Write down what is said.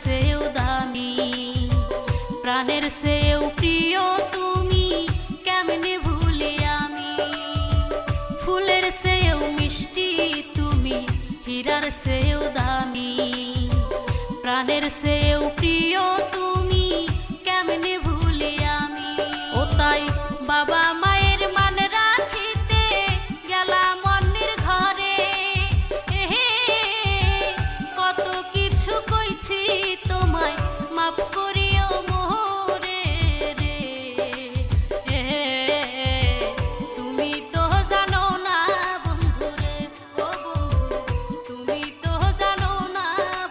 চেয়েও দামি, প্রাণের চেয়েও প্রিয় তুমি, কেমনে ভুলি আমি। ফুলের চেয়েও মিষ্টি তুমি, হীরার চেয়েও দামি, প্রাণের চেয়েও প্রিয় তুমি।